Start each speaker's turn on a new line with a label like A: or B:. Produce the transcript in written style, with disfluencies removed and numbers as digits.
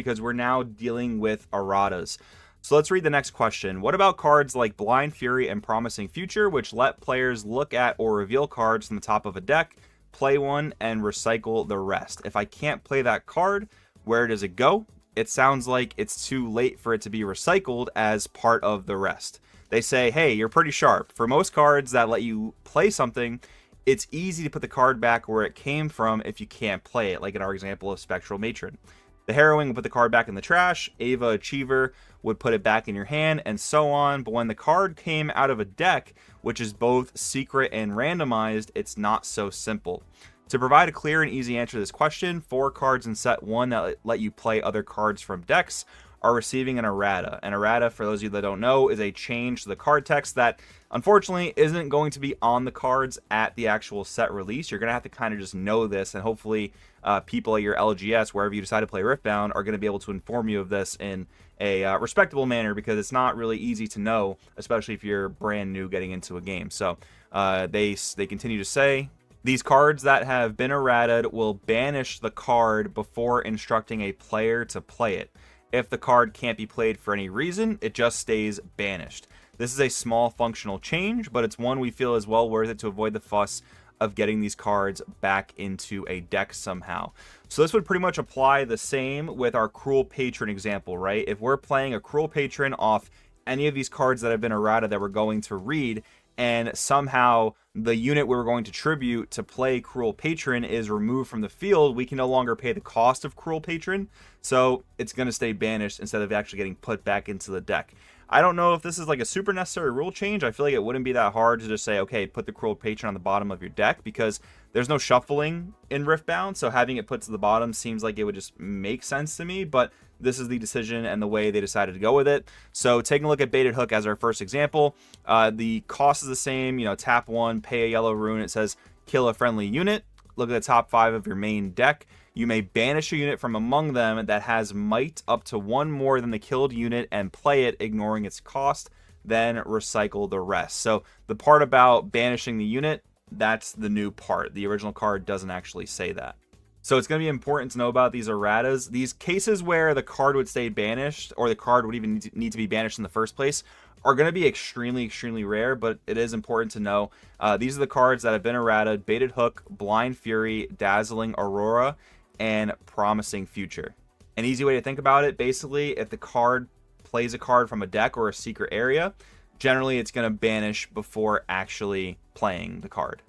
A: because we're now dealing with erratas. So let's read the next question. What about cards like Blind Fury and Promising Future, which let players look at or reveal cards from the top of a deck, play one, and recycle the rest? If I can't play that card, where does it go? It sounds like it's too late for it to be recycled as part of the rest. They say, hey, you're pretty sharp. For most cards that let you play something, it's easy to put the card back where it came from if you can't play it, like in our example of Spectral Matron. The Harrowing would put the card back in the trash, Ava Achiever would put it back in your hand, and so on. But when the card came out of a deck, which is both secret and randomized, it's not so simple. To provide a clear and easy answer to this question, 4 cards in set 1 that let you play other cards from decks are receiving an errata. An errata, for those of you that don't know, is a change to the card text that unfortunately isn't going to be on the cards at the actual set release. You're going to have to kind of just know this, and hopefully people at your LGS, wherever you decide to play Riftbound, are going to be able to inform you of this in a respectable manner, because it's not really easy to know, especially if you're brand new getting into a game. So they continue to say, these cards that have been errated will banish the card before instructing a player to play it. If the card can't be played for any reason, it just stays banished. This is a small functional change, but it's one we feel is well worth it to avoid the fuss of getting these cards back into a deck somehow. So this would pretty much apply the same with our Cruel Patron example, right? If we're playing a Cruel Patron off any of these cards that have been errata that we're going to read, and somehow the unit we were going to tribute to play Cruel Patron is removed from the field, we can no longer pay the cost of Cruel Patron, so it's going to stay banished instead of actually getting put back into the deck. I don't know if this is like a super necessary rule change. I feel like it wouldn't be that hard to just say, okay, put the Cruel Patron on the bottom of your deck, because there's no shuffling in Riftbound, so having it put to the bottom seems like it would just make sense to me, but this is the decision and the way they decided to go with it. So taking a look at Baited Hook as our first example, the cost is the same. You know, tap 1, pay a yellow rune. It says kill a friendly unit. Look at the top 5 of your main deck. You may banish a unit from among them that has might up to 1 more than the killed unit and play it, ignoring its cost, then recycle the rest. So the part about banishing the unit, that's the new part. The original card doesn't actually say that. So it's going to be important to know about these erratas. These cases where the card would stay banished, or the card would even need to be banished in the first place, are going to be extremely, extremely rare, but it is important to know. These are the cards that have been errata: Baited Hook, Blind Fury, Dazzling Aurora, and Promising Future. An easy way to think about it, basically, if the card plays a card from a deck or a secret area, generally it's going to banish before actually playing the card.